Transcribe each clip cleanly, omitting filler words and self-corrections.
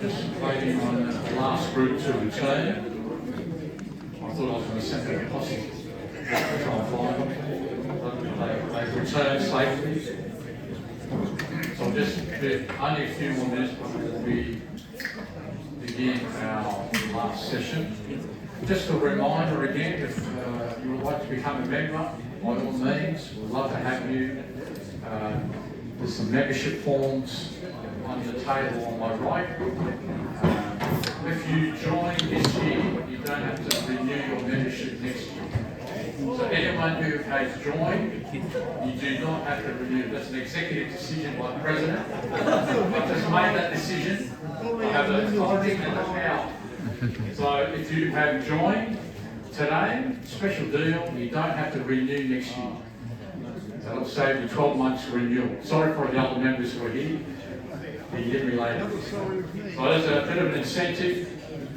Just waiting on the last group to return. I thought I was going to send them a posse to try and find them, but they've returned safely. So just only a few more minutes before we begin our last session. Just a reminder again, if you would like to become a member, by all means, we'd love to have you. There's some membership forms on the table on my right. If you join this year, you don't have to renew your membership next year. So anyone who has joined, you do not have to renew. That's an executive decision by the President. I've just made that decision. I have the authority and the power. So if you have joined today, special deal, you don't have to renew next year. So it'll save you 12 months renewal. Sorry for the other members who are here. You didn't relate it. So there's a bit of an incentive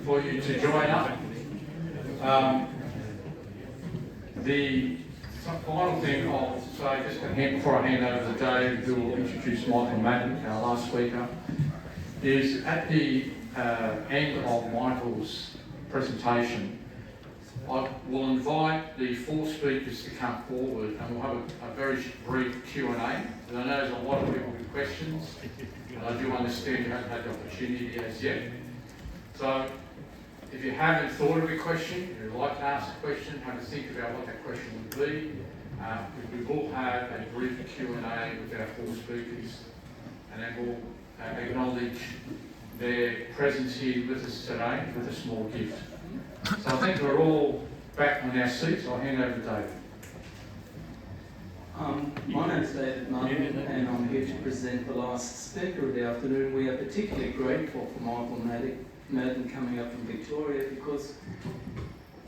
for you to join up. The final thing I'll say, just before I hand over to Dave, who will introduce Michael Madden, our last speaker, is at the end of Michael's presentation, I will invite the four speakers to come forward and we'll have a very brief Q&A. And I know there's a lot of people with questions, and I do understand you haven't had the opportunity as yet. So if you haven't thought of a question, you'd like to ask a question, have a think about what that question would be. We will have a brief Q&A with our four speakers, and then we'll acknowledge their presence here with us today with a small gift. So I think we're all back on our seats. I'll hand over to David. My name's David Martin, and I'm here to present the last speaker of the afternoon. We are particularly grateful for Michael Madden coming up from Victoria, because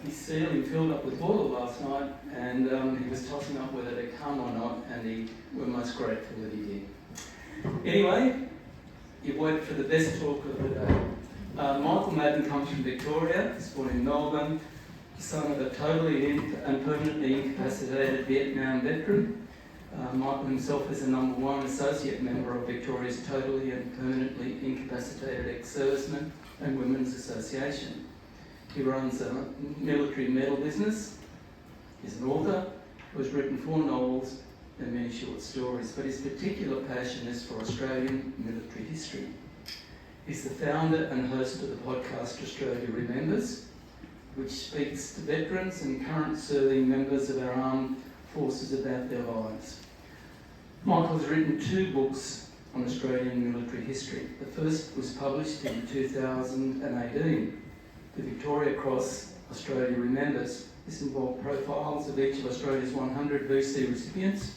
his ceiling filled up with water last night, and he was tossing up whether to come or not, and we're most grateful that he did. Anyway, you've waited for the best talk of the day. Michael Madden comes from Victoria. He's born in Melbourne, son of a totally and permanently incapacitated Vietnam veteran. Michael himself is a #1 associate member of Victoria's Totally and Permanently Incapacitated Ex-Servicemen and Women's Association. He runs a military medal business. He's an author who has written 4 novels and many short stories, but his particular passion is for Australian military history. He's the founder and host of the podcast Australia Remembers, which speaks to veterans and current serving members of our armed forces about their lives. Michael has written 2 books on Australian military history. The first was published in 2018, The Victoria Cross Australia Remembers. This involved profiles of each of Australia's 100 VC recipients,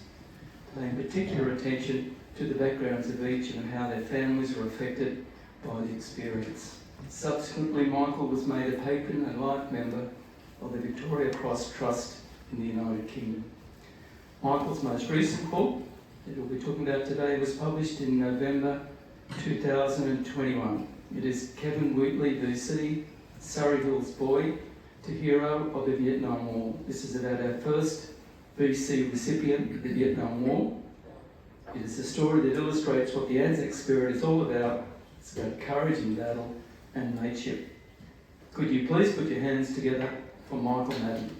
paying particular attention to the backgrounds of each and how their families were affected by the experience. Subsequently, Michael was made a patron and life member of the Victoria Cross Trust in the United Kingdom. Michael's most recent book, that we'll be talking about today, was published in November 2021. It is Kevin Wheatley, VC, Surrey Hills Boy to Hero of the Vietnam War. This is about our first VC recipient of the Vietnam War. It is a story that illustrates what the Anzac spirit is all about. It's about courage in battle and mateship. Could you please put your hands together for Michael Madden?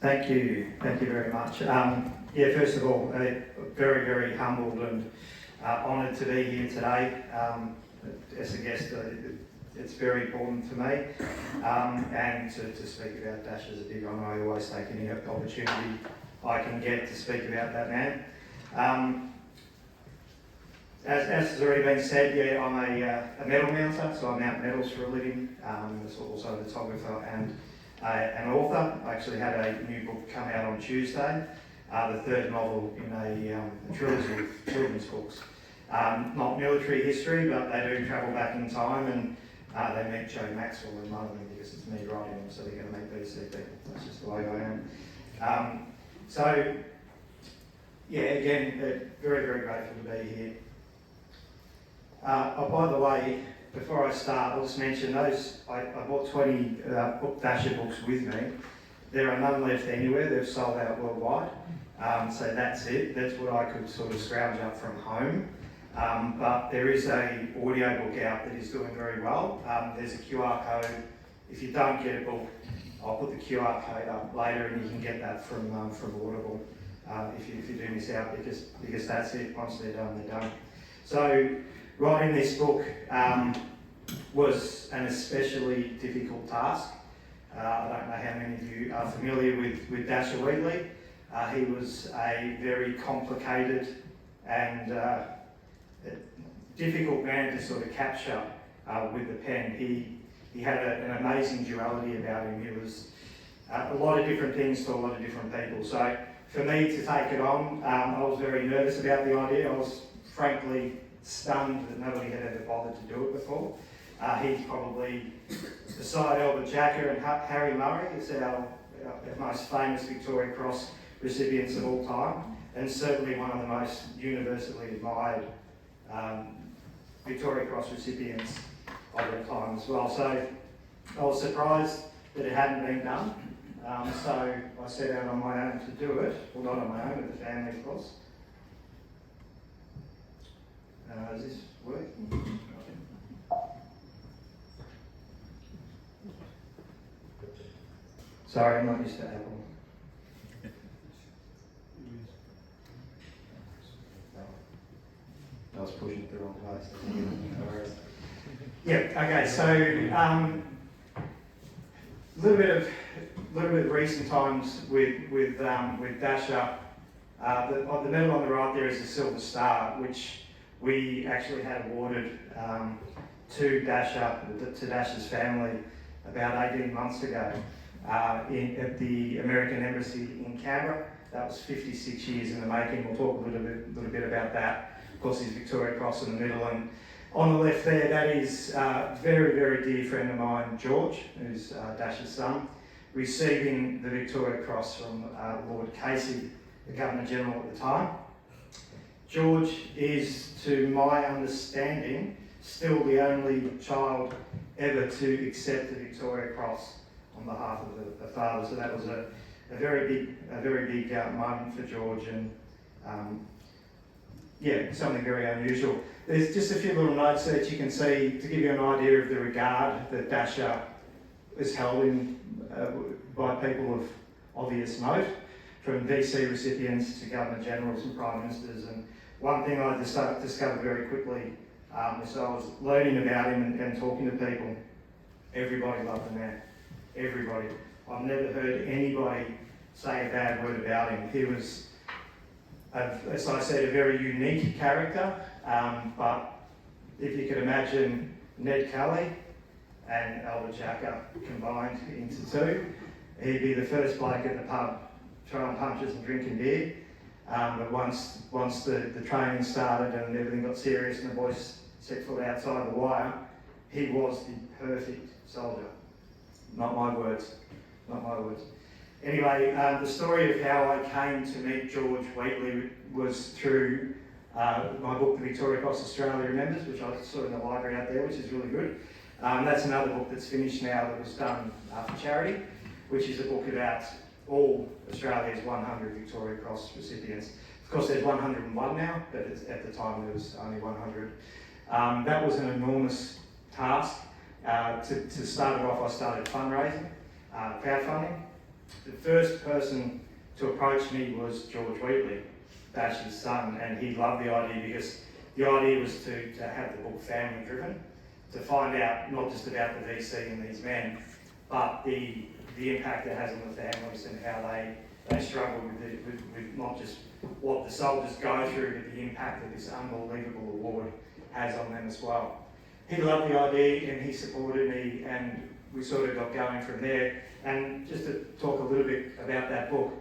Thank you very much. First of all, very, very humbled and honoured to be here today as a guest. It's very important for me, and to speak about Dash is a big honour. I always take any opportunity I can get to speak about that man. As has already been said, I'm a medal mounter, so I mount medals for a living. I'm also a photographer and an author. I actually had a new book come out on Tuesday, the 3rd novel in a trilogy of children's books. Not military history, but they do travel back in time, and they meet Joe Maxwell in one of them because it's me writing them, so they're going to meet BC people. That's just the way I am. Again, very, very grateful to be here. By the way, before I start, I'll just mention those. I bought 20 Dasher books with me. There are none left anywhere. They've sold out worldwide. So that's it. That's what I could sort of scrounge up from home. But there is a audio book out that is doing very well. There's a QR code. If you don't get a book, I'll put the QR code up later, and you can get that from Audible if you do miss out, because that's it. Once they're done, they're done. So writing this book was an especially difficult task. I don't know how many of you are familiar with Dasher Wheatley. He was a very complicated and difficult man to sort of capture with the pen. He had an amazing duality about him. He was a lot of different things to a lot of different people. So for me to take it on, I was very nervous about the idea. I was frankly stunned that nobody had ever bothered to do it before. He's probably, beside Albert Jacka and Harry Murray, is our most famous Victoria Cross recipients of all time, and certainly one of the most universally admired Victoria Cross recipients of all time as well. So I was surprised that it hadn't been done. So I set out on my own to do it. Well, not on my own, with the family, of course. Is this working? Sorry, I'm not used to Apple. I was pushing it the wrong place. Yeah. Okay. So a little bit of recent times with Dasher. The medal on the right there is the Silver Star, which we actually had awarded to Dasher's family about 18 months ago at the American Embassy in Canberra. That was 56 years in the making. We'll talk a little bit about that. Of course, there's Victoria Cross in the middle, and on the left there, that is a very, very dear friend of mine, George, who's Dasher's son, receiving the Victoria Cross from Lord Casey, the Governor-General at the time. George is, to my understanding, still the only child ever to accept the Victoria Cross on behalf of the father. So that was a very big moment for George, and something very unusual. There's just a few little notes that you can see to give you an idea of the regard that Dasher is held in by people of obvious note, from VC recipients to Governor Generals and Prime Ministers. And one thing I discovered very quickly as I was learning about him and talking to people, everybody loved the man. Everybody. I've never heard anybody say a bad word about him. He was, as I said, a very unique character, but if you could imagine Ned Kelly and Albert Jacka combined into two, he'd be the first bloke at the pub throwing punches and drinking beer. But once the training started and everything got serious and the boys set foot outside the wire, he was the perfect soldier. Not my words. Anyway, the story of how I came to meet George Wheatley was through my book, The Victoria Cross Australia Remembers, which I saw in the library out there, which is really good. That's another book that's finished now that was done for charity, which is a book about all Australia's 100 Victoria Cross recipients. Of course, there's 101 now, but at the time there was only 100. That was an enormous task. To start it off, I started fundraising, crowdfunding. The first person to approach me was George Wheatley, Dasher's son, and he loved the idea because the idea was to have the book family driven, to find out not just about the VC and these men, but the impact it has on the families and how they struggle with not just what the soldiers go through, but the impact that this unbelievable award has on them as well. He loved the idea and he supported me, and we sort of got going from there. And just to talk a little bit about that book,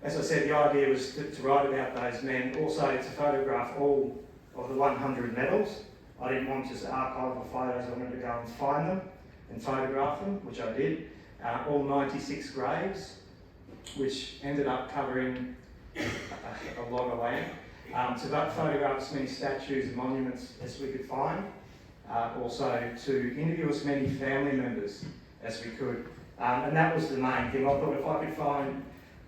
as I said, the idea was to write about those men, also to photograph all of the 100 medals. I didn't want just archival photos, I wanted to go and find them and photograph them, which I did. All 96 graves, which ended up covering a lot of land. To photograph as many statues and monuments as we could find. Also to interview as many family members as we could. And that was the main thing. I thought if I could find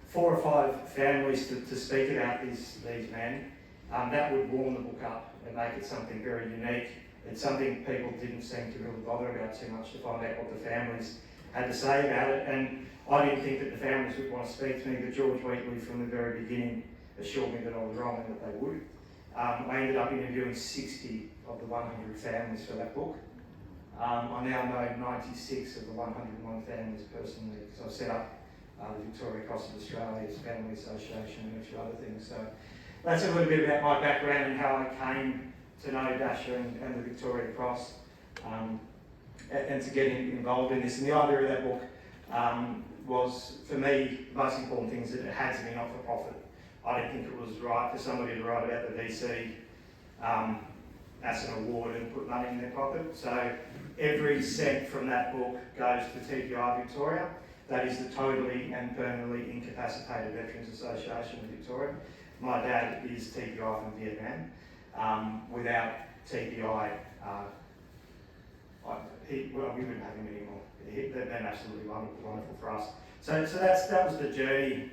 4 or 5 families to speak about these men, that would warm the book up and make it something very unique. It's something people didn't seem to really bother about too much, to find out what the families had to say about it. And I didn't think that the families would want to speak to me, but George Wheatley from the very beginning assured me that I was wrong and that they would. I ended up interviewing 60 of the 100 families for that book. I now know 96 of the 101 families personally, because I've set up the Victoria Cross of Australia's Family Association and a few other things. So that's a little bit about my background and how I came to know Dasher and the Victoria Cross, and to get involved in this. And the idea of that book was, for me, the most important thing is that it had to be not-for-profit. I didn't think it was right for somebody to write about the VC as an award and put money in their pocket. So every cent from that book goes to TPI Victoria. That is the Totally and Permanently Incapacitated Veterans Association of Victoria. My dad is TPI from Vietnam. Without TPI, we wouldn't have him anymore. They've been absolutely wonderful for us. So that was the journey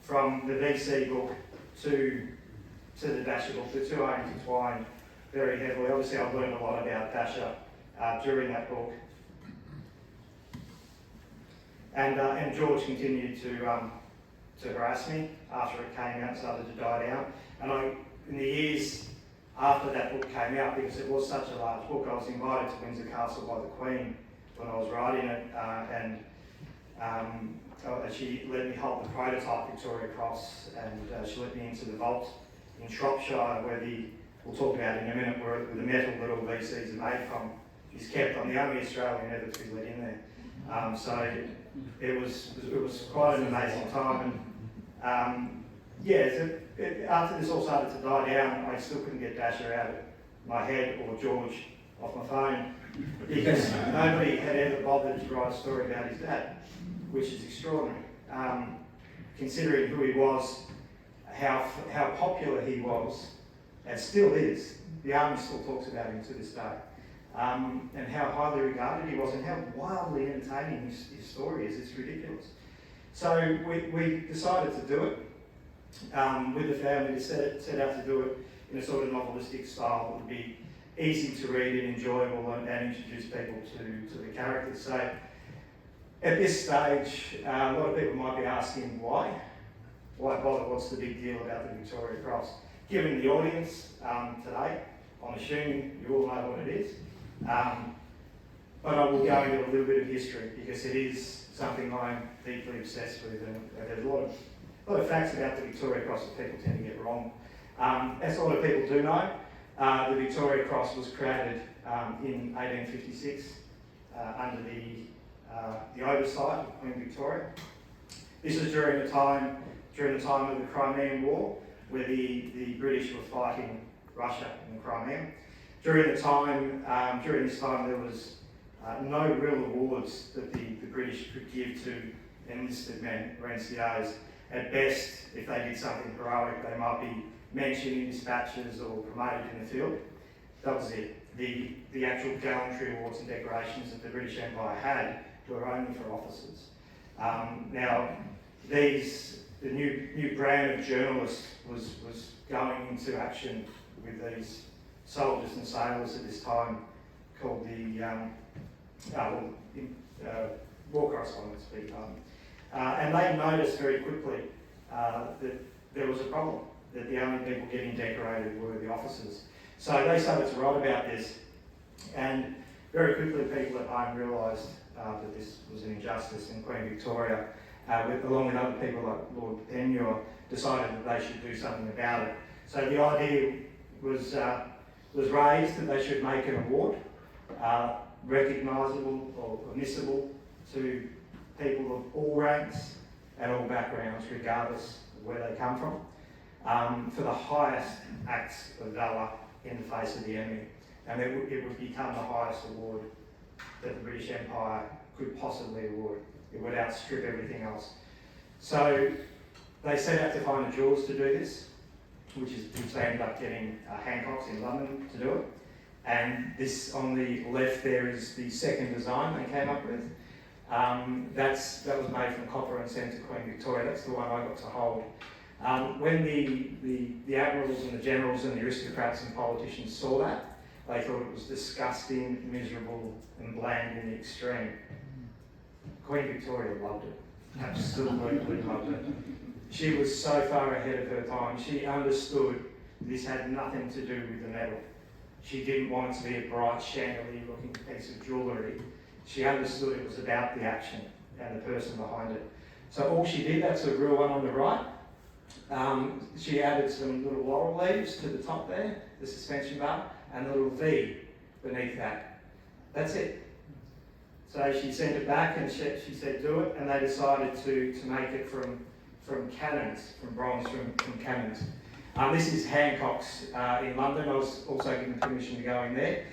from the VC book to the Dasher book. The two are intertwined very heavily. Obviously, I've learned a lot about Dasher during that book. And George continued to harass me after it came out, started to die down. And in the years after that book came out, because it was such a large book, I was invited to Windsor Castle by the Queen when I was writing it, and she let me hold the prototype Victoria Cross, and she let me into the vault in Shropshire, where we'll talk about in a minute, where the metal that all VCs are made from is kept. I'm the only Australian ever to be let in there. So it was quite an amazing time. And after this all started to die down, I still couldn't get Dasher out of my head, or George off my phone, because nobody had ever bothered to write a story about his dad, which is extraordinary. Considering who he was, how popular he was, and still is. The army still talks about him to this day. And how highly regarded he was, and how wildly entertaining his story is. It's ridiculous. So we decided to do it with the family, to set out to do it in a sort of novelistic style that would be easy to read and enjoyable, and introduce people to the characters. So at this stage, a lot of people might be asking why bother, what's the big deal about the Victoria Cross? Given the audience today, I'm assuming you all know what it is. But I will go into a little bit of history, because it is something I'm deeply obsessed with, and there's a lot of facts about the Victoria Cross that people tend to get wrong. As a lot of people do know, the Victoria Cross was created in 1856 under the oversight of Queen Victoria. This was during the time of the Crimean War, where the British were fighting Russia in the Crimea. During this time, there was no real awards that the British could give to enlisted men or NCOs. At best, if they did something heroic, they might be mentioned in dispatches or promoted in the field. That was it. The actual gallantry awards and decorations that the British Empire had were only for officers. Now, the new brand of journalist was going into action with these soldiers and sailors at this time, called the war correspondents, and they noticed very quickly that there was a problem, that the only people getting decorated were the officers. So they started to write about this, and very quickly people at home realised that this was an injustice, and Queen Victoria, along with other people like Lord Penmure, decided that they should do something about it. So the idea was raised that they should make an award, recognisable or admissible to people of all ranks and all backgrounds, regardless of where they come from, for the highest acts of valour in the face of the enemy. And it would become the highest award that the British Empire could possibly award. It would outstrip everything else. So they set out to find the jewels to do this, which they ended up getting Hancock's in London to do it. And this on the left there is the second design they came up with. That was made from copper and sent to Queen Victoria. That's the one I got to hold. When the admirals and the generals and the aristocrats and politicians saw that, they thought it was disgusting, miserable and bland in the extreme. Queen Victoria loved it. Absolutely loved it. She was so far ahead of her time. She understood this had nothing to do with the medal. She didn't want it to be a bright chandelier-looking piece of jewellery. She understood it was about the action and the person behind it. So all she did, that's the real one on the right, she added some little laurel leaves to the top there, the suspension bar, and a little V beneath that. That's it. So she sent it back and she said do it, and they decided to make it from cannons, from bronze, from cannons. This is Hancock's in London. I was also given permission to go in there.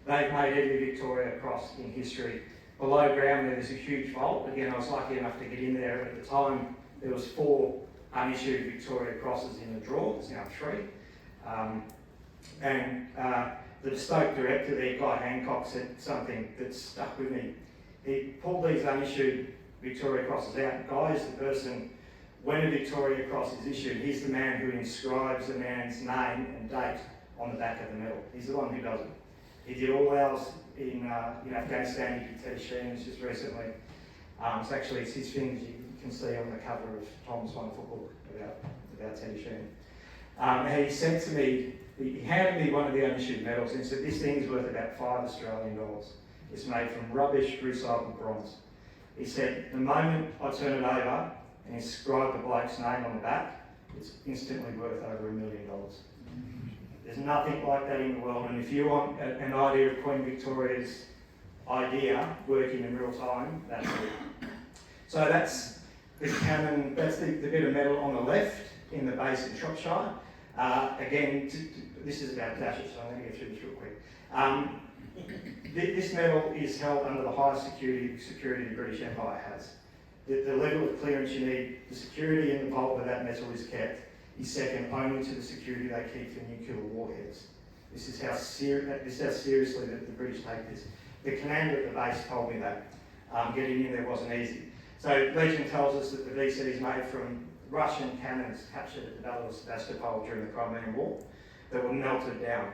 They've made every Victoria Cross in history. Below ground there's a huge vault. Again, I was lucky enough to get in there. At the time there was 4 unissued Victoria Crosses in the drawer. There's now 3. The Stoke director there, Guy Hancock, said something that stuck with me. He pulled these unissued Victoria Crosses out. Guy is the person, when a Victoria Cross is issued, he's the man who inscribes a man's name and date on the back of the medal. He's the one who does it. He did all ours in Afghanistan. You can see Sheen's just recently. It's his things you can see on the cover of Tom's wonderful book about Teddy Sheen. He said to me, he handed me one of the unissued medals and said, this thing's worth about $5 Australian. It's made from rubbish recycled bronze. He said, the moment I turn it over and inscribe the bloke's name on the back, it's instantly worth over $1 million. There's nothing like that in the world, and if you want an idea of Queen Victoria's idea working in real time, that's it. So that's the cannon, that's the bit of metal on the left in the base in Shropshire. Again, this is about Dasher, so I'm going to get through this real quick. This medal is held under the highest security the British Empire has. The level of clearance you need, the security in the vault where that metal is kept, is second only to the security they keep for nuclear warheads. This is how seriously the British take this. The commander at the base told me that. Getting in there wasn't easy. So legend tells us that the VC is made from Russian cannons captured at the Battle of Sebastopol during the Crimean War that were melted down.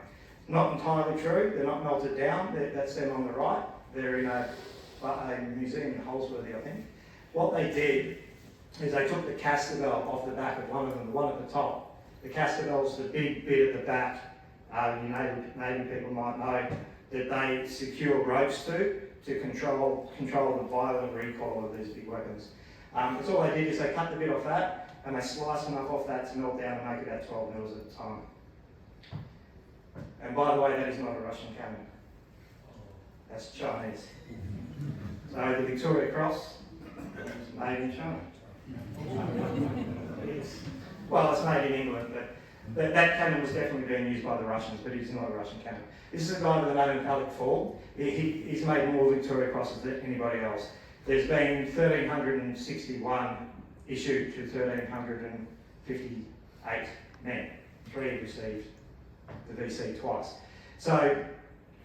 Not entirely true, they're not melted down, that's them on the right. They're in a museum in Holsworthy, I think. What they did is they took the cascabel off the back of one of them, the one at the top. The cascabel's the big bit at the back, Navy people might know, that they secure ropes to control the violent recoil of these big weapons. That's all they did is they cut the bit off that and they sliced enough off that to melt down and make about 12 mils at a time. And by the way, that is not a Russian cannon. That's Chinese. So the Victoria Cross is made in China. It is. Well, it's made in England, but that cannon was definitely being used by the Russians, but it's not a Russian cannon. This is a guy by the name of Alec Fall. He's made more Victoria Crosses than anybody else. There's been 1,361 issued to 1,358 men. 3 received the VC twice. So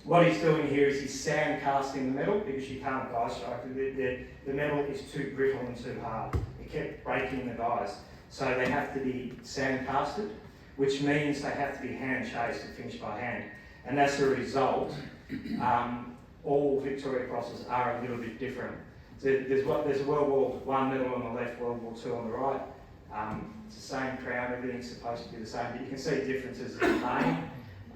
what he's doing here is he's sand casting the metal because you can't die strike. The metal is too brittle and too hard. It kept breaking the dies. So they have to be sand casted, which means they have to be hand chased and finished by hand. And as a result, all Victoria Crosses are a little bit different. So there's a World War I medal on the left, World War II on the right. It's the same crown, everything's supposed to be the same, but you can see differences in the name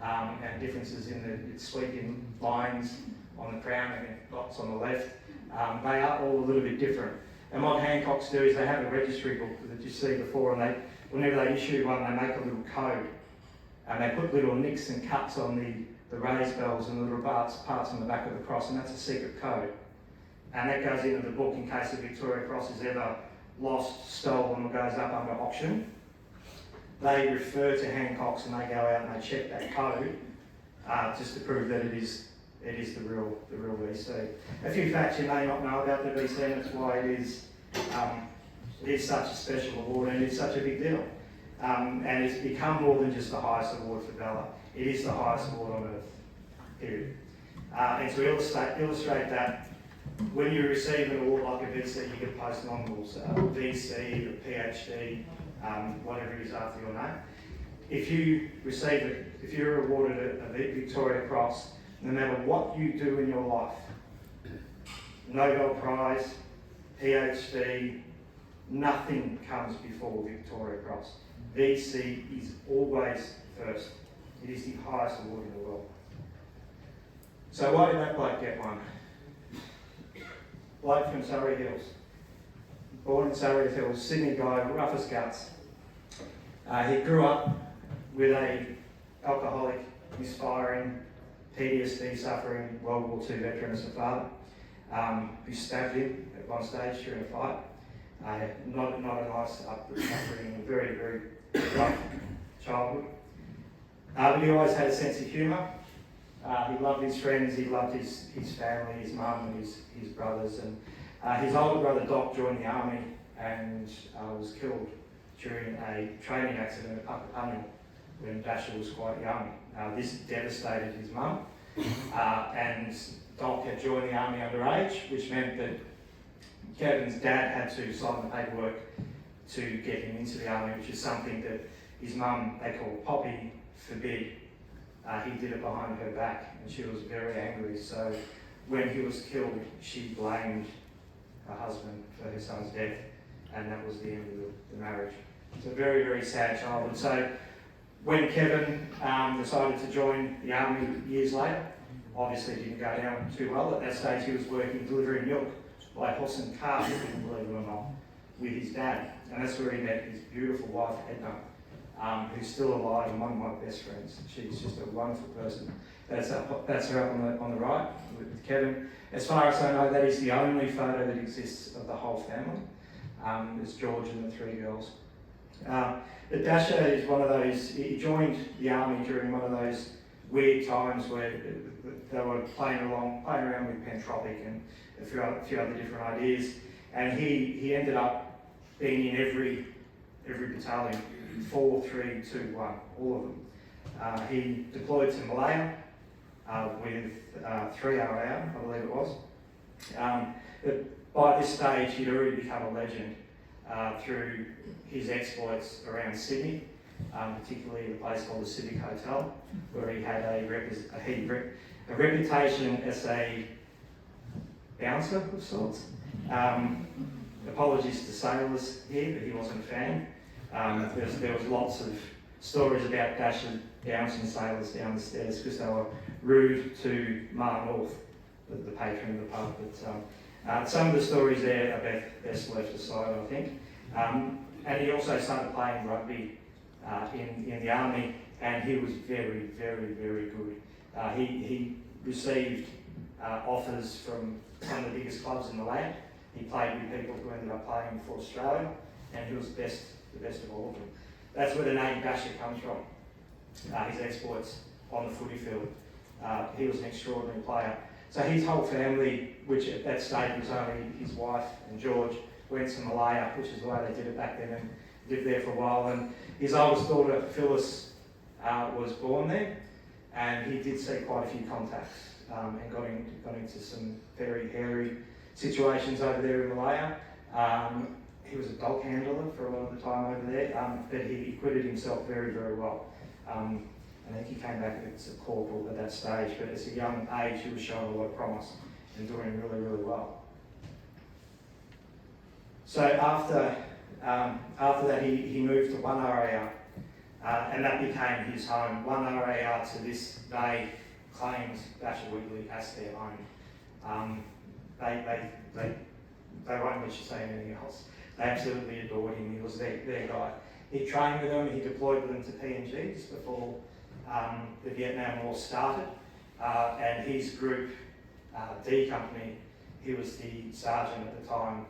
and differences in the sweeping lines on the crown and the dots on the left. They are all a little bit different. And what Hancocks do is they have a registry book that you see before, and whenever they issue one, they make a little code. And they put little nicks and cuts on the raised bells and the little parts on the back of the cross, and that's a secret code. And that goes into the book in case the Victoria Cross is ever lost, stolen, or goes up under auction. They refer to Hancocks and they go out and they check that code just to prove that it is the real VC. A few facts you may not know about the VC, and that's why it is such a special award and it's such a big deal. And it's become more than just the highest award for valour. It is the highest award on earth, period. And to illustrate that, when you receive an award like a VC, you get post-nominals, VC, or PhD, whatever it is after your name. If you're awarded a Victoria Cross, no matter what you do in your life, Nobel Prize, PhD, nothing comes before Victoria Cross. VC is always first. It is the highest award in the world. So why did that bloke get one? Bloke from Surrey Hills. Born in Surrey Hills, Sydney guy, rough as guts. He grew up with a alcoholic, misfiring, PTSD suffering World War II veteran as a father, who stabbed him at one stage during a fight. Not a nice upbringing, very, very rough childhood. But he always had a sense of humour. He loved his friends, he loved his family, his mum and his brothers. And his older brother Doc joined the army and was killed during a training accident at Puckapunyal when Dasher was quite young. This devastated his mum, and Doc had joined the army underage, which meant that Kevin's dad had to sign the paperwork to get him into the army, which is something that his mum, they call Poppy, forbid. He did it behind her back, and she was very angry. So when he was killed, she blamed her husband for her son's death, and that was the end of the marriage. It's a very, very sad childhood. So when Kevin decided to join the army years later, obviously it didn't go down too well. At that stage he was working delivering milk by horse and cart, believe it or not, with his dad. And that's where he met his beautiful wife, Edna, who's still alive and one of my best friends. She's just a wonderful person. That's her up on the right with Kevin. As far as I know, that is the only photo that exists of the whole family. There's George and the three girls. But Dasher is one of those, he joined the army during one of those weird times where they were playing around with Pentropic and a few other different ideas. And he ended up being in every battalion, 4, 3, 2, 1, all of them. He deployed to Malaya with 3 RAR, I believe it was. But by this stage, he'd already become a legend through his exploits around Sydney, particularly a place called the Civic Hotel, where he had a reputation as a bouncer of sorts. Apologies to sailors here, but he wasn't a fan. There was lots of stories about Dasher bouncing sailors down the stairs because they were rude to Mar North, the patron of the pub. But some of the stories there are best left aside, I think. And he also started playing rugby in the army, and he was very, very, very good. He received offers from some of the biggest clubs in the land. He played with people who ended up playing for Australia, and he was the best of all of them. That's where the name Dasher comes from, his exploits on the footy field. He was an extraordinary player. So his whole family, which at that stage was only his wife and George, went to Malaya, which is the way they did it back then, and lived there for a while. And his oldest daughter, Phyllis, was born there, and he did see quite a few contacts and got into some very hairy situations over there in Malaya. He was a dog handler for a lot of the time over there, but he acquitted himself very, very well. I think he came back as a corporal at that stage, but at a young age he was showing a lot of promise and doing really, really well. So after that he moved to 1 RAR, and that became his home. 1 RAR to this day claims Dasher Wheatley as their own. They won't let you say anything else. They absolutely adored him. He was their guy. He trained with them. He deployed with them to PNG just before the Vietnam War started. And his group, D Company, he was the sergeant at the time,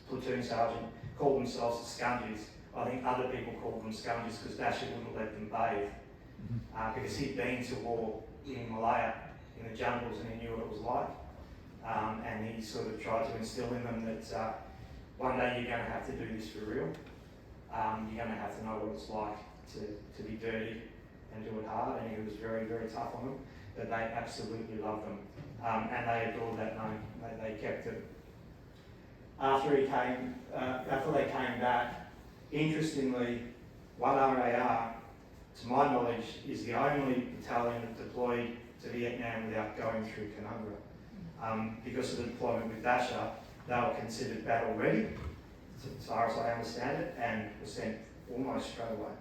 platoon sergeant, called themselves the Scungies. I think other people called them Scungies because Dasher wouldn't let them bathe because he'd been to war in Malaya in the jungles and he knew what it was like. And he sort of tried to instill in them that one day you're going to have to do this for real. You're going to have to know what it's like to be dirty and do it hard, and he was very, very tough on them. but they absolutely loved them. And they adored that name. They kept it. After they came back, interestingly, 1 RAR, to my knowledge, is the only battalion that deployed to Vietnam without going through Conundrum. Because of the deployment with Dasher, they were considered battle ready, as far as I understand it, and were sent almost straight away.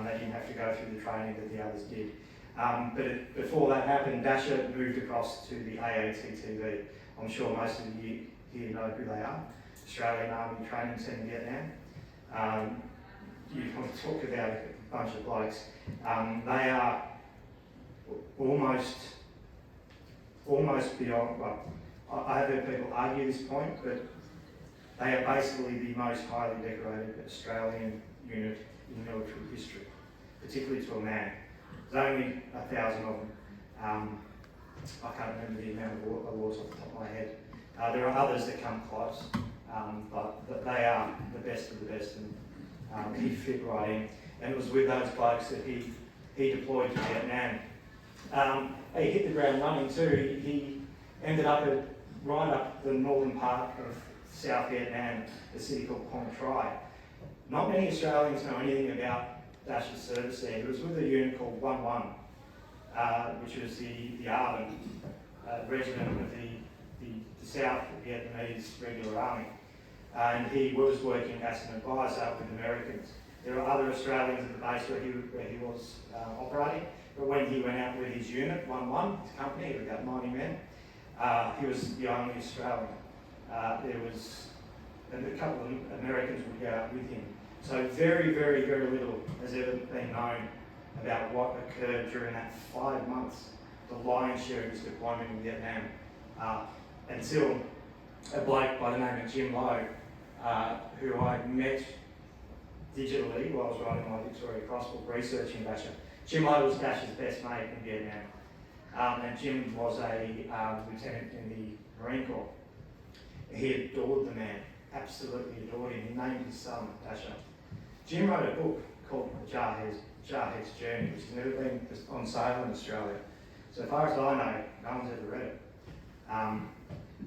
They didn't have to go through the training that the others did. But before that happened, Dasher moved across to the AATTV. I'm sure most of you here know who they are. Australian Army Training Team in Vietnam. You want to talk about a bunch of blokes. They are almost beyond, well, I have heard people argue this point, but they are basically the most highly decorated Australian unit in military history, particularly to a man. There's only 1,000 of them. I can't remember the amount of awards off the top of my head. There are others that come close, but they are the best of the best, and he fit right in. And it was with those blokes that he deployed to Vietnam. He hit the ground running too. He ended up right up the northern part of South Vietnam, a city called Quang Tri. Not many Australians know anything about Dasher's service there. He was with a unit called 11, which was the Arvin regiment of the South Vietnamese Regular Army. And he was working as an advisor with Americans. There were other Australians at the base where he was operating, but when he went out with his unit, 11, his company of about 90 men, he was the only Australian. And a couple of Americans would go out with him. So very, very, very little has ever been known about what occurred during that 5 months, the lion's share of his deployment in Vietnam, until a bloke by the name of Jim Lowe, who I met digitally while I was writing my Victoria Cross book researching Dasher. Jim Lowe was Dasher's best mate in Vietnam, and Jim was a lieutenant in the Marine Corps. He adored the man, absolutely adored him. He named his son Dasher. Jim wrote a book called The Jarhead's Journey, which has never been on sale in Australia. So far as I know, no one's ever read it.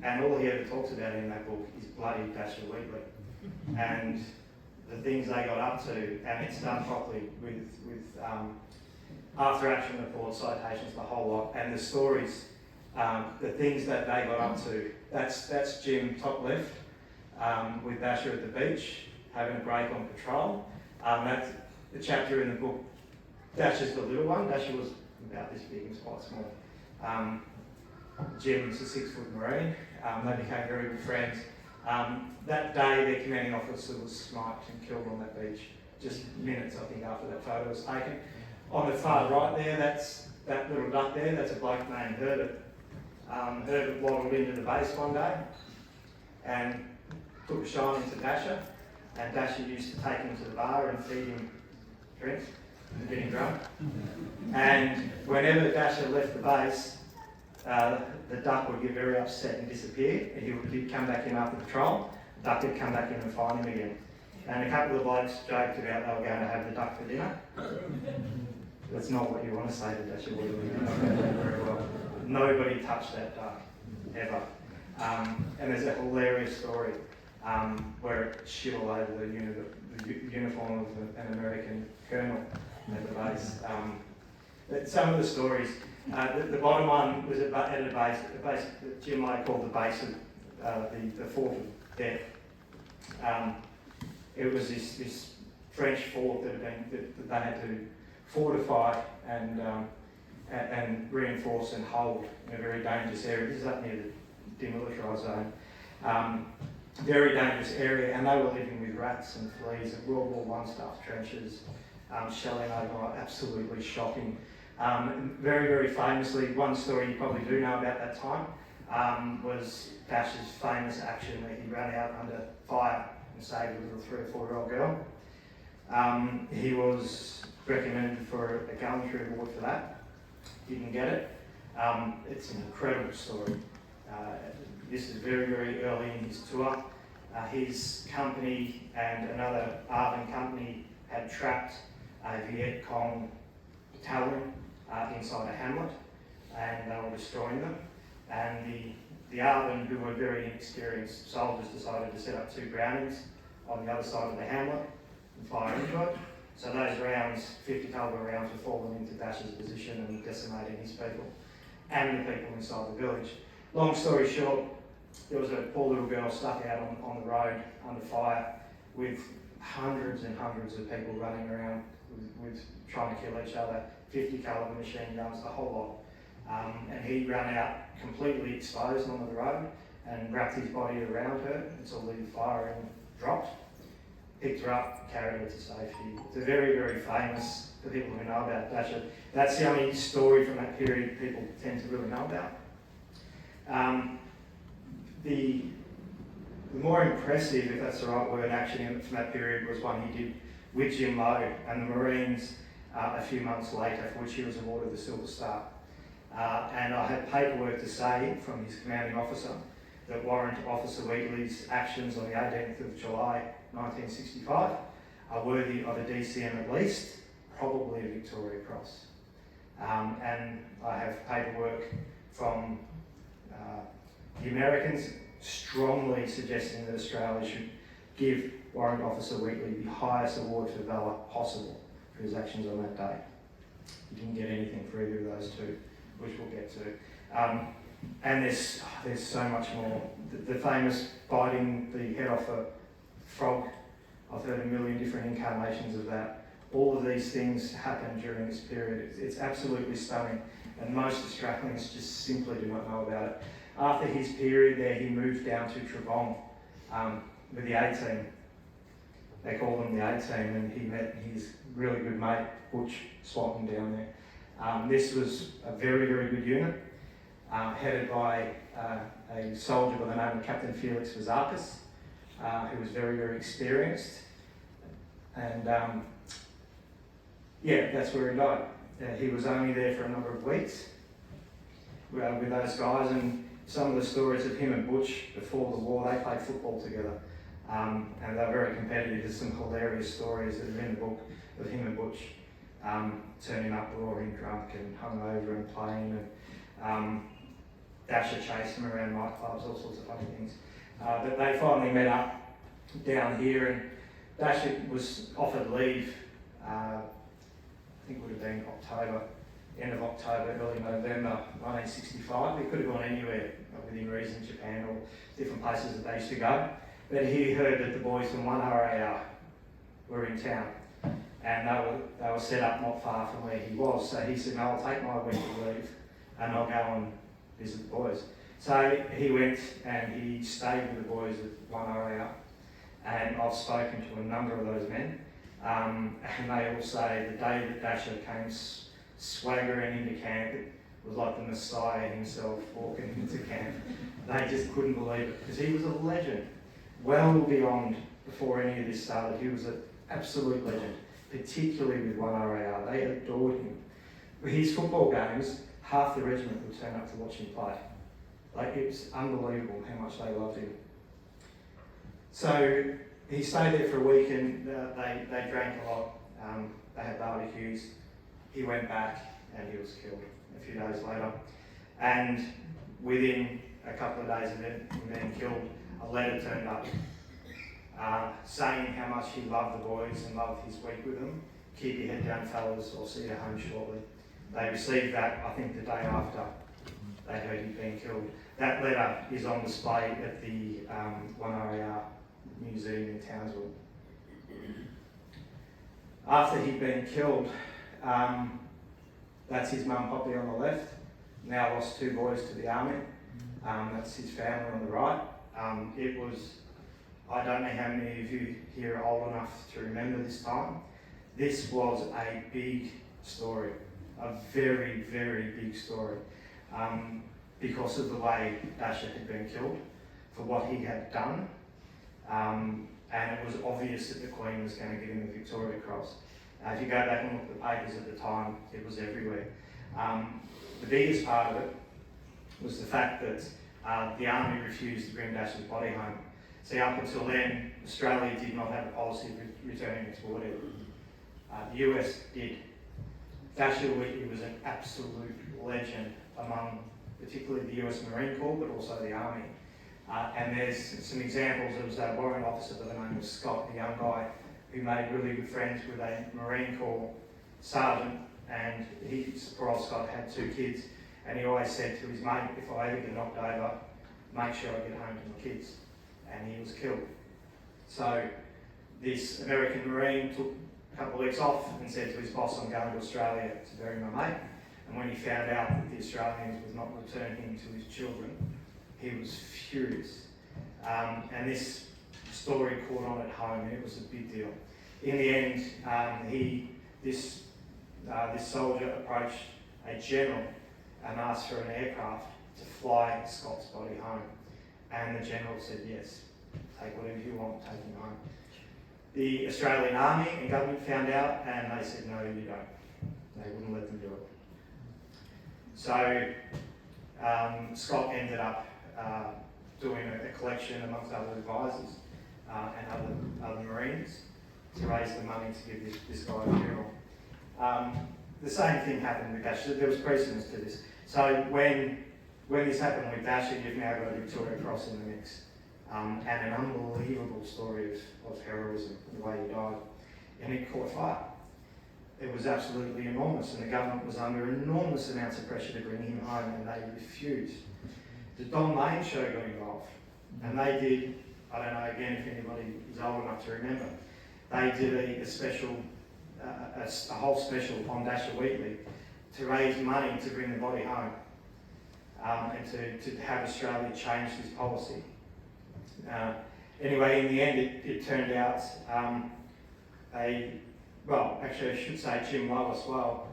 And all he ever talks about in that book is bloody Dasher Wheatley. And the things they got up to, and it's done properly with after action reports, citations, the whole lot, and the stories, the things that they got up to. That's Jim top left, with Dasher at the beach, having a break on patrol. That's the chapter in the book. Dasher's the little one. Dasher was about this big and quite small. Jim's a 6-foot Marine. They became very good friends. That day, their commanding officer was sniped and killed on that beach, just minutes, I think, after that photo was taken. On the far right there, that's that little duck there, that's a bloke named Herbert. Herbert waddled into the base one day and took a shine to Dasher, and Dasher used to take him to the bar and feed him drinks and get him drunk. And whenever Dasher left the base, the duck would get very upset and disappear, and he'd come back in after patrol. The duck would come back in and find him again. And a couple of blokes joked about they were going to have the duck for dinner. That's not what you want to say to Dasher Wheatley. Very well. Nobody touched that duck, ever. And there's a hilarious story where it shit all over the uniform of an American colonel at the base. But some of the stories, the bottom one was at a base that Jim Lowe called the base of the Fort of Death. It was this French fort that they had to fortify and reinforce and hold in a very dangerous area. This is up near the demilitarised zone. Very dangerous area, and they were living with rats and fleas and World War I stuff, trenches, shelling over, absolutely shocking. Very, very famously, one story you probably do know about that time was Dasher's famous action where he ran out under fire and saved a little 3 or 4-year-old girl. He was recommended for a gallantry award for that. Didn't get it. It's an incredible story. This is very, very early in his tour. His company and another Arvin company had trapped a Viet Cong battalion inside a hamlet. and they were destroying them. And the Arvin, who were very inexperienced soldiers, decided to set up 2 Brownings on the other side of the hamlet and fire into it. So those rounds, 50 calibre rounds, were falling into Dasher's position and decimating his people and the people inside the village. Long story short, there was a poor little girl stuck out on the road under fire with hundreds and hundreds of people running around with trying to kill each other, 50 calibre machine guns, the whole lot. And he ran out completely exposed on the road and wrapped his body around her until the firing dropped, picked her up, carried her to safety. It's a very, very famous, for people who know about Dasher. That's the only story from that period people tend to really know about. The more impressive, if that's the right word, action from that period was one he did with Jim Lowe and the Marines a few months later, for which he was awarded the Silver Star. And I had paperwork to say from his commanding officer that Warrant Officer Wheatley's actions on the 18th of July 1965 are worthy of a DCM at least, probably a Victoria Cross. And I have paperwork from the Americans strongly suggesting that Australia should give Warrant Officer Wheatley the highest award for valour possible for his actions on that day. He didn't get anything for either of those 2, which we'll get to. And there's so much more. The famous biting the head off a frog, I've heard a million different incarnations of that. All of these things happened during this period. It's absolutely stunning, and most Australians just simply do not know about it. After his period there, he moved down to Trebong with the A-team. They called him the A-team, and he met his really good mate, Butch Swanton, down there. This was a very, very good unit, headed by a soldier by the name of Captain Felix Vazakis, who was very, very experienced. And yeah, that's where he died. He was only there for a number of weeks with those guys, and some of the stories of him and Butch before the war, they played football together. And they were very competitive. There's some hilarious stories that are in the book of him and Butch turning up roaring drunk and hungover and playing, and Dasher chased them around nightclubs, all sorts of funny things. But they finally met up down here, and Dasher was offered leave, I think it would have been October, end of October, early November 1965. He could have gone anywhere within reason, Japan or different places that they used to go. But he heard that the boys from 1RAR were in town, and they were set up not far from where he was. So he said, no, I'll take my week of leave and I'll go and visit the boys. So he went and he stayed with the boys at 1RAR, and I've spoken to a number of those men, and they all say the day that Dasher came swaggering into camp, it was like the Messiah himself walking into camp. They just couldn't believe it, because he was a legend. Well beyond before any of this started, he was an absolute legend, particularly with 1RAR. They adored him. With his football games, half the regiment would turn up to watch him play. Like, it was unbelievable how much they loved him. So he stayed there for a week, and they drank a lot. They had barbecues. He went back and he was killed a few days later. And within a couple of days of him being killed, a letter turned up saying how much he loved the boys and loved his week with them. Keep your head down, fellas, I'll see you home shortly. They received that, I think, the day after they heard he'd been killed. That letter is on display at the 1RAR Museum in Townsville. After he'd been killed, that's his mum, Poppy, on the left. Now lost 2 boys to the army. That's his family on the right. It was, I don't know how many of you here are old enough to remember this time. This was a big story, a very, very big story, because of the way Dasher had been killed, for what he had done, and it was obvious that the Queen was going to give him the Victoria Cross. If you go back and look at the papers at the time, it was everywhere. The biggest part of it was the fact that the army refused to bring Dasher's body home. See, up until then, Australia did not have a policy of returning its war dead. The US did. Dasher Wheatley was an absolute legend among particularly the US Marine Corps, but also the Army. And there's some examples. There was a warrant officer by the name of Scott, a young guy, who made really good friends with a Marine Corps sergeant, and poor old Scott had 2 kids, and he always said to his mate, if I ever get knocked over, make sure I get home to my kids. And he was killed. So this American Marine took a couple of weeks off and said to his boss, I'm going to Australia to bury my mate. And when he found out that the Australians would not return him to his children, he was furious. And this story caught on at home, and it was a big deal. In the end, this soldier approached a general and asked for an aircraft to fly Scott's body home. And the general said, yes, take whatever you want, take him home. The Australian Army and government found out, and they said, no, you don't. They wouldn't let them do it. So Scott ended up doing a collection amongst other advisors and other Marines to raise the money to give this guy a funeral. The same thing happened with Dasher. There was precedence to this. So when this happened with Dasher, you've now got a Victoria Cross in the mix. And an unbelievable story of heroism, the way he died. And it caught fire. It was absolutely enormous, and the government was under enormous amounts of pressure to bring him home, and they refused. The Don Lane show got involved, and they did, I don't know again if anybody is old enough to remember, they did a special, a whole special on Dasher Wheatley to raise money to bring the body home, and to have Australia change this policy. Anyway, in the end, it turned out well, actually I should say Jim Lowe as well,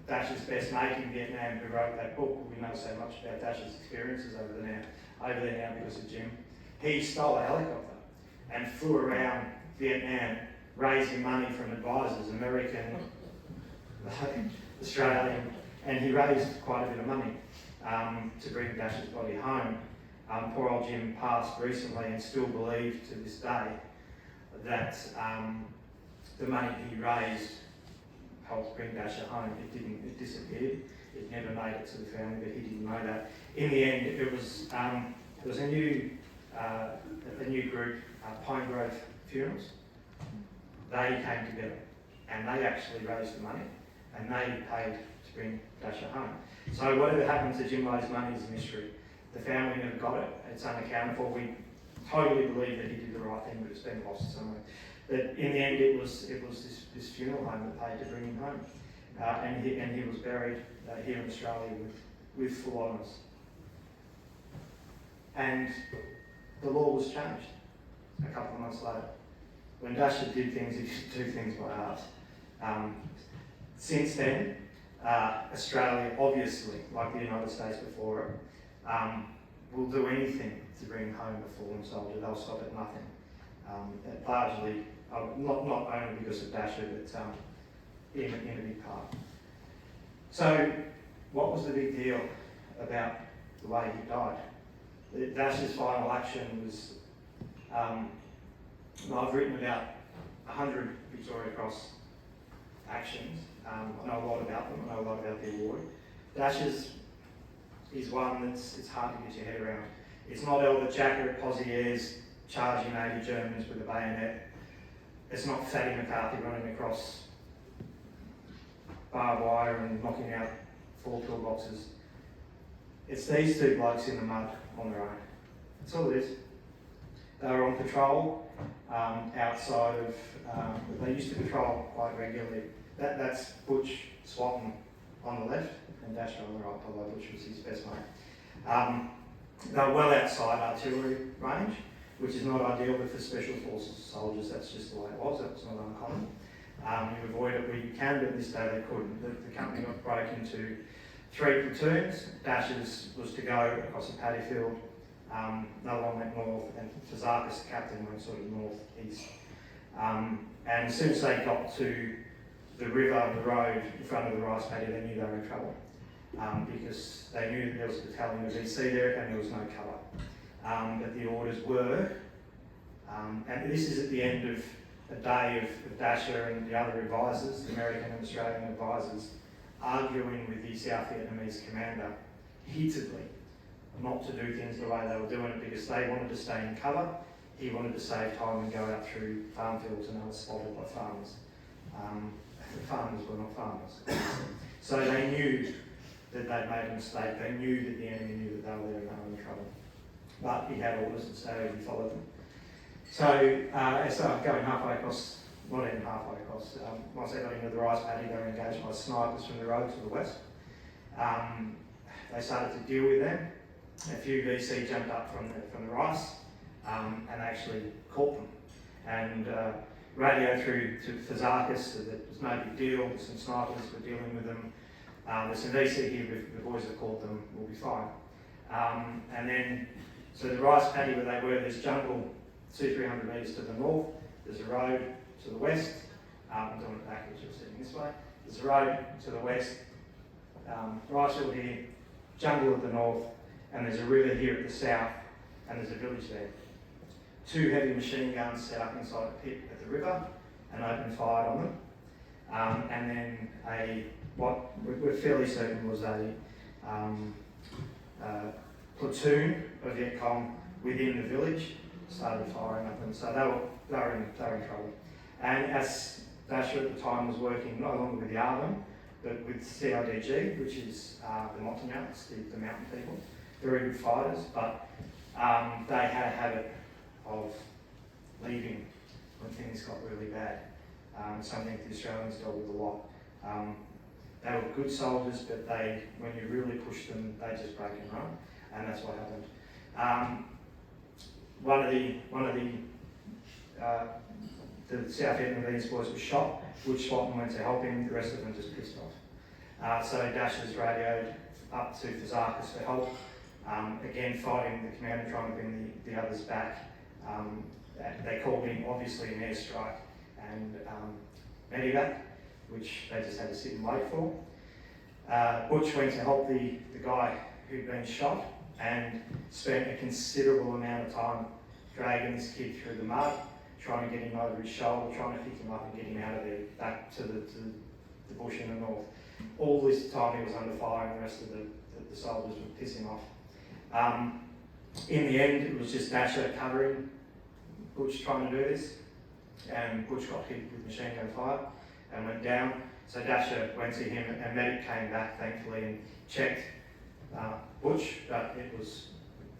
Dasher's best mate in Vietnam, who wrote that book. We know so much about Dasher's experiences over there now because of Jim. He stole a helicopter and flew around Vietnam raising money from advisors, American, Australian, and he raised quite a bit of money to bring Dasher's body home. Poor old Jim passed recently and still believed to this day that the money he raised helped bring Dasher home. It disappeared. It never made it to the family, but he didn't know that. In the end, it was a new group, Pine Grove Funerals. They came together and they actually raised the money and they paid to bring Dasher home. So whatever happened to Jim Lowe's money is a mystery. The family never got it. It's unaccounted for. We totally believe that he did the right thing, but it's been lost somewhere. But in the end, it was this funeral home that paid to bring him home, and he was buried here in Australia with full honours. And the law was changed a couple of months later. When Dasher did things, he did do things by art. Since then, Australia, obviously, like the United States before it, will do anything to bring home a fallen soldier. They'll stop at nothing. Largely, not only because of Dasher, but in a big part. So, what was the big deal about the way he died? Dasher's final action was, I've written about 100 Victoria Cross actions. I know a lot about them. I know a lot about the award. Dasher's is one it's hard to get your head around. It's not Albert Jacker at Pozieres charging 80 Germans with a bayonet. It's not Fatty McCarthy running across barbed wire and knocking out 4 pillboxes. It's these 2 blokes in the mud on their own. That's all it is. They were on patrol outside of, they used to patrol quite regularly. That's Butch Swatton on the left and Dasher on the right, although Butch was his best mate. They were well outside artillery range, which is not ideal, but for special forces soldiers, that's just the way it was. That was not uncommon. You avoid it where you can, but this day they couldn't. The company got broke into 3 platoons. Dasher's was to go across a paddy field. Another one went north, and Fazakis, the captain, went sort of north-east. And as soon as they got to the river and the road in front of the rice paddy, they knew they were in trouble. Because they knew that there was a battalion of VC there and there was no cover. But the orders were, and this is at the end of a day of Dasher and the other advisors, the American and Australian advisors, arguing with the South Vietnamese commander heatedly not to do things the way they were doing it because they wanted to stay in cover. He wanted to save time and go out through farm fields and other spotted by farmers. The farmers were not farmers. So they knew that they'd made a mistake. They knew that the enemy knew that they were there and they were in trouble. But he had orders, and so he followed them. So as they were going halfway across, not even halfway across, once they got into the rice paddy, they were engaged by snipers from the road to the west. They started to deal with them. A few VC jumped up from the rice and actually caught them. And radioed through to Fazakis that it was no big deal, some snipers were dealing with them. There's some VC here, the boys that caught them will be fine. And then, so the rice paddy where they were, there's jungle 200-300 metres to the north, there's a road to the west, I'm doing it backwards, you're sitting this way, there's a road to the west, rice field here, jungle at the north, and there's a river here at the south, and there's a village there. 2 heavy machine guns set up inside a pit at the river and opened fire on them. And then what we're fairly certain was a platoon of Viet Cong within the village started firing at them. So they were in trouble. And as Dasher at the time was working no longer with the ARVM, but with CIDG, which is the Montagnards, the mountain people, very good fighters, but they had a habit of leaving when things got really bad. Something the Australians dealt with a lot. They were good soldiers, but when you really pushed them, they just break and run, and that's what happened. One of the South Vietnamese boys was shot. Butch Swatton went to help him. The rest of them just pissed off. So Dasher's radioed up to Fazakis for help. Again, fighting the commander, trying to bring the others back. They called in, obviously, an airstrike and medevac, which they just had to sit and wait for. Butch went to help the guy who'd been shot and spent a considerable amount of time dragging this kid through the mud, trying to get him over his shoulder, trying to pick him up and get him out of there, back to the bush in the north. All this time he was under fire and the rest of the soldiers were pissing off. In the end, it was just Dasher covering Butch trying to do this, and Butch got hit with machine gun fire and went down. So Dasher went to him, and medic came back thankfully and checked Butch, but it was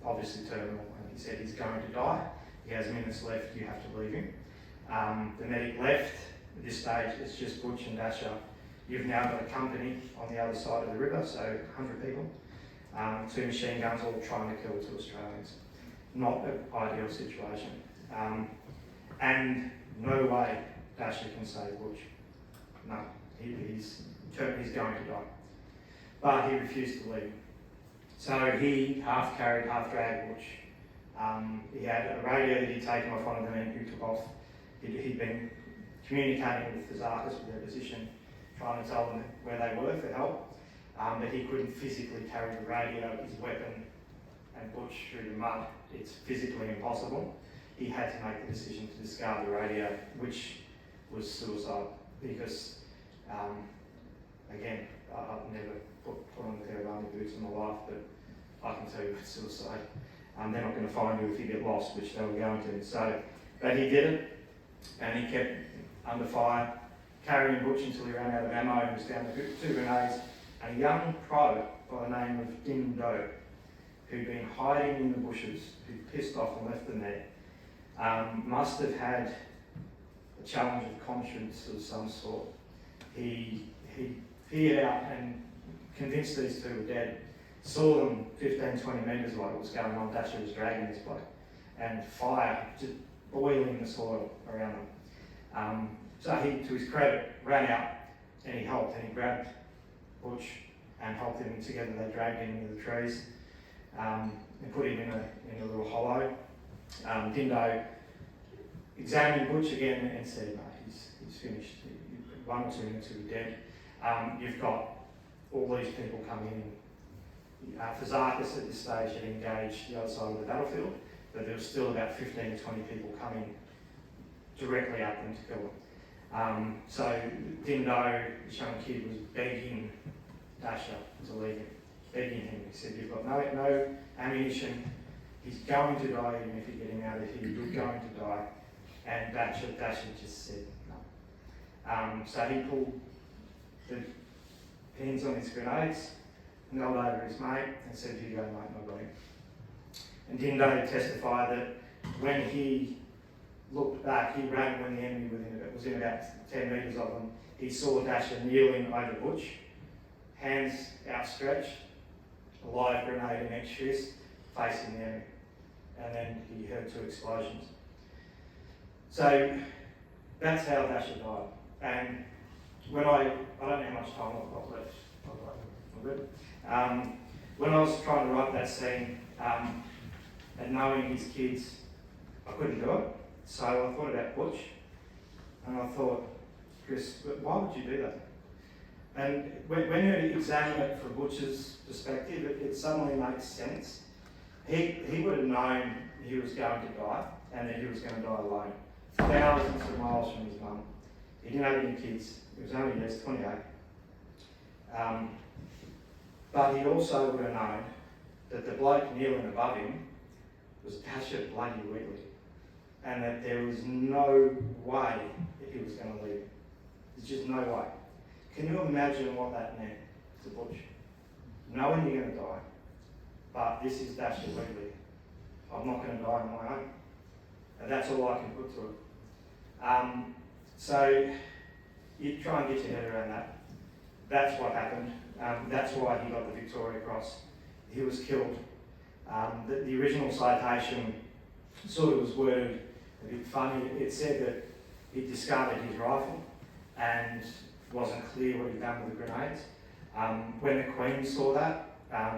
obviously terminal, and he said he's going to die. He has minutes left, you have to leave him. The medic left. At this stage, it's just Butch and Dasher. You've now got a company on the other side of the river, so 100 people. 2 machine guns all trying to kill 2 Australians. Not an ideal situation. And no way Dasher can save Butch. No, he's going to die. But he refused to leave. So he half carried, half dragged Butch. He had a radio that he'd taken off one of the men who took off. He'd been communicating with Fazakis with their position, trying to tell them where they were for help. But he couldn't physically carry the radio, his weapon, and Butch through the mud. It's physically impossible. He had to make the decision to discard the radio, which was suicide, because, again, I've never put on a pair of army boots in my life, but I can tell you it's suicide. They're not going to find you if you get lost, which they were going to. So, but he did it, and he kept under fire, carrying Butch until he ran out of ammo and was down to 2 grenades. And a young private by the name of Din Do, who'd been hiding in the bushes, who pissed off and left them there, must have had a challenge of conscience of some sort. He peered out and convinced these 2 were dead, saw them 15-20 metres away, what was going on. Dasher was dragging this bloke, and fire just boiling the soil around them. So he, to his credit, ran out and he helped, and he grabbed Butch and helped him together. They dragged him into the trees and put him in a little hollow. Dindo examined Butch again and said, no, he's finished. 1 or 2 minutes he'll be dead. You've got all these people coming in. Fazakis at this stage had engaged the other side of the battlefield, but there was still about 15 to 20 people coming directly at them to kill So Dindo, this young kid, was begging Dasher to leave him, begging him. He said, "You've got no ammunition. He's going to die even if you get him out of here. You're going to die." And Dasher just said no. So he pulled the pins on his grenades, knelt over his mate and said, "Here you go, mate, I got him." And Dindo testified that when he looked back, he ran when the enemy was in about 10 metres of them. He saw Dasher kneeling over Butch, hands outstretched, a live grenade in each fist, facing the enemy. And then he heard 2 explosions. So that's how Dasher died. And when I don't know how much time I've got left. When I was trying to write that scene, and knowing his kids, I couldn't do it. So I thought about Butch, and I thought, Chris, why would you do that? And when you examine it from Butch's perspective, it suddenly makes sense. He would have known he was going to die, and that he was going to die alone. Thousands of miles from his mum. He didn't have any kids. He was only 28. But he also would have known that the bloke kneeling above him was Dasher bloody Wheatley, and that there was no way that he was going to leave him. There's just no way. Can you imagine what that meant to Butch? Knowing you're going to die, but this is Dasher Wheatley. I'm not going to die on my own. And that's all I can put to it. So you try and get your head around that. That's what happened. That's why he got the Victoria Cross. He was killed. The original citation sort of was worded a bit funny. It said that he discarded his rifle and wasn't clear what he'd done with the grenades. When the Queen saw that,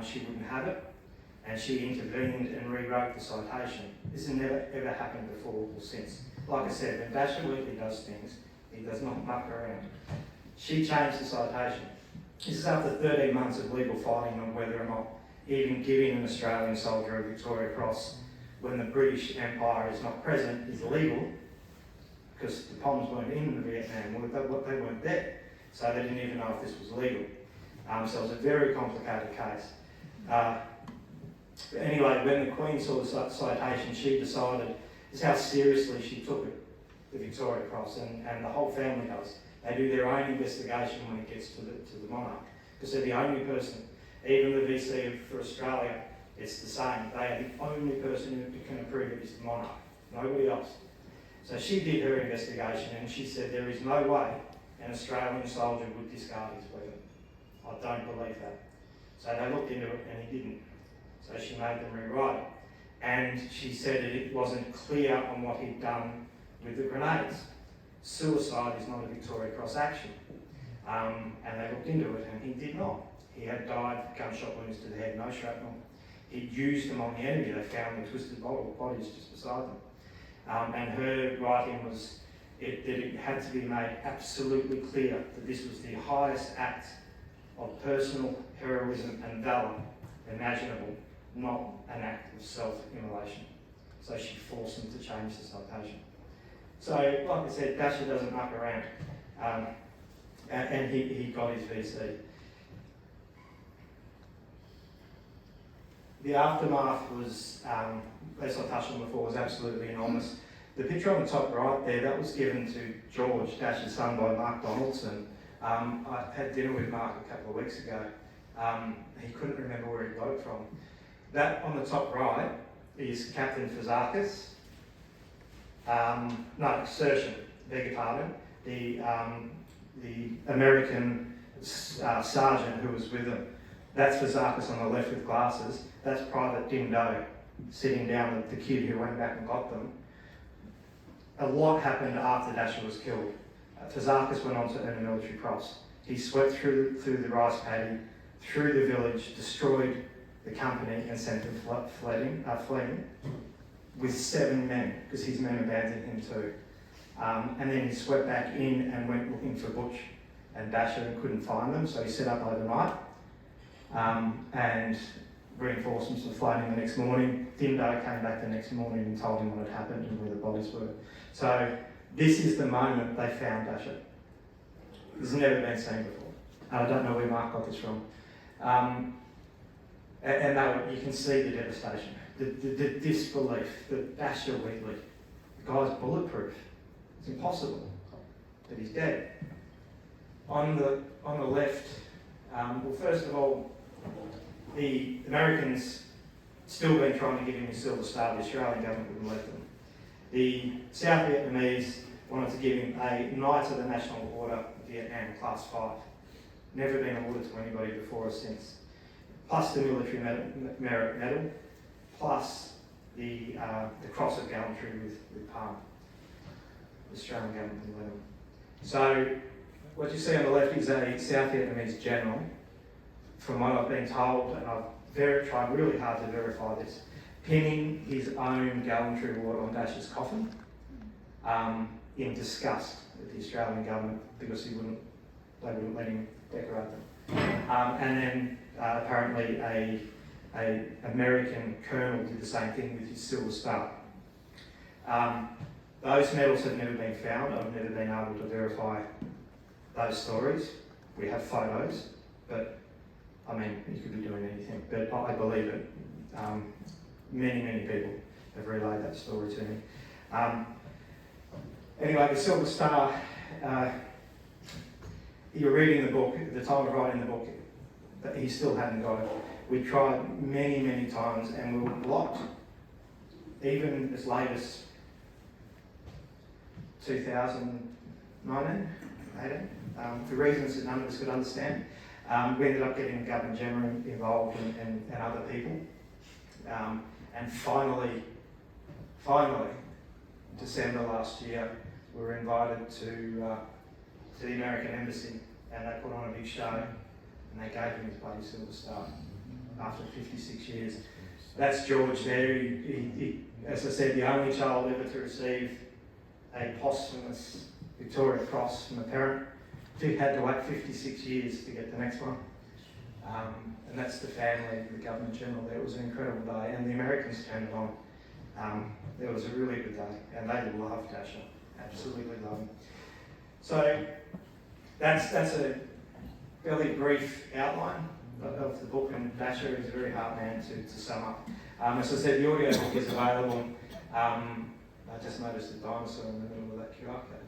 she wouldn't have it, and she intervened and rewrote the citation. This has never ever happened before or since. Like I said, when Dasher Wheatley does things, he does not muck around. She changed the citation. This is after 13 months of legal fighting on whether or not even giving an Australian soldier a Victoria Cross when the British Empire is not present is illegal, because the Poms weren't in the Vietnam War, they weren't there, so they didn't even know if this was legal. So it was a very complicated case. But anyway, when the Queen saw the citation, she decided this is how seriously she took it, the Victoria Cross, and the whole family does. They do their own investigation when it gets to the monarch, because they're the only person. Even the VC for Australia, it's the same. They are the only person who can approve it is the monarch, nobody else. So she did her investigation, and she said there is no way an Australian soldier would discard his weapon. I don't believe that. So they looked into it, and he didn't. So she made them rewrite it. And she said that it wasn't clear on what he'd done with the grenades. Suicide is not a Victoria Cross action. And they looked into it, and he did not. He had died, gunshot wounds to the head, no shrapnel. He'd used them on the enemy. They found the twisted bodies just beside them. And her writing was that it had to be made absolutely clear that this was the highest act of personal heroism and valour imaginable, not an act of self-immolation. So she forced them to change the citation. So, like I said, Dasher doesn't muck around, and he got his VC. The aftermath was, as I touched on before, was absolutely enormous. The picture on the top right there, that was given to George, Dasher's son, by Mark Donaldson. I had dinner with Mark a couple of weeks ago. He couldn't remember where he got it from. That on the top right is Captain Fazakis. Sertion, beg your pardon. The American sergeant who was with him. That's Fazakis on the left with glasses. That's Private Dindo sitting down with the kid who went back and got them. A lot happened after Dasher was killed. Fazakis went on to earn a military cross. He swept through the rice paddy, through the village, destroyed the company and sent them fleeing with 7 men, because his men abandoned him too. And then he swept back in and went looking for Butch and Dasher and couldn't find them, so he set up overnight. And reinforcements were floating the next morning. Dindo came back the next morning and told him what had happened and where the bodies were. So This is the moment they found Dasher. This has never been seen before. And I don't know where Mark got this from. You can see the devastation, the disbelief that Dasher Wheatley, the guy's bulletproof. It's impossible that he's dead. On the left, well, first of all, the Americans still been trying to give him his Silver Star. The Australian government wouldn't let them. The South Vietnamese wanted to give him a Knight of the National Order, Vietnam, Class 5. Never been awarded to anybody before or since. Plus the Military Merit Medal, plus the Cross of Gallantry with Palm. The Australian government didn't let them. So what you see on the left is a South Vietnamese general. From what I've been told, and I've tried really hard to verify this, pinning his own gallantry award on Dasher's coffin in disgust with the Australian government because they wouldn't let him decorate them. And then apparently a American colonel did the same thing with his Silver Star. Those medals have never been found. I've never been able to verify those stories. We have photos, but I mean, you could be doing anything, but I believe it. Many people have relayed that story to me. Anyway, the Silver Star, you're reading the book, at the time of writing the book, but he still hadn't got it. We tried many times and we were blocked, even as late as 2019, 18, for reasons that none of us could understand. We ended up getting the Governor General involved and other people. And finally, December last year, we were invited to the American Embassy, and they put on a big show, and they gave him his bloody Silver Star after 56 years. That's George there. He, as I said, the only child ever to receive a posthumous Victoria Cross from a parent. He had to wait 56 years to get the next one. And that's the family, the Governor General there. It was an incredible day, and the Americans turned it on. It was a really good day, and they loved Dasher, absolutely loved him. So that's a fairly brief outline of the book, and Dasher is a very hard man to sum up. As I said, the audio book is available. I just noticed a dinosaur in the middle of that QR code.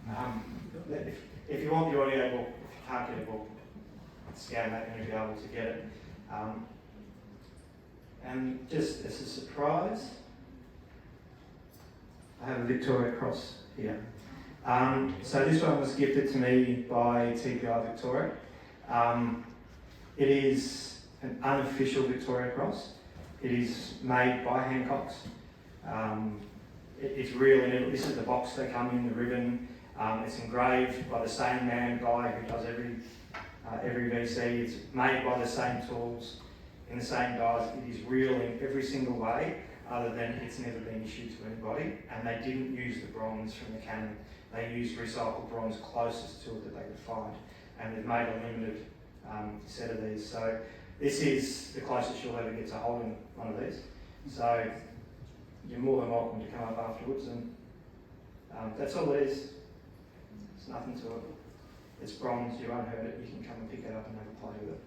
How about that? If you want the audio book, if you can't get a book, scan that and you'll be able to get it. And just as a surprise, I have a Victoria Cross here. So this one was gifted to me by TPI Victoria. It is an unofficial Victoria Cross. It is made by Hancock's. It's real, and this is the box they come in, the ribbon. It's engraved by the same guy who does every VC. It's made by the same tools, in the same dies. It is real in every single way, other than it's never been issued to anybody. And they didn't use the bronze from the cannon. They used recycled bronze closest to it that they could find. And they've made a limited set of these. So this is the closest you'll ever get to holding one of these. So you're more than welcome to come up afterwards, and that's all it is. There's nothing to it. It's bronze, you won't hurt it, you can come and pick it up and have a play with it.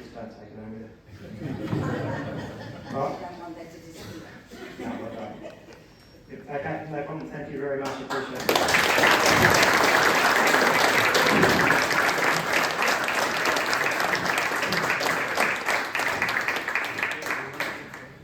Just don't take it home with you. Right? No, I don't. Okay, no problem. Thank you very much. Appreciate it.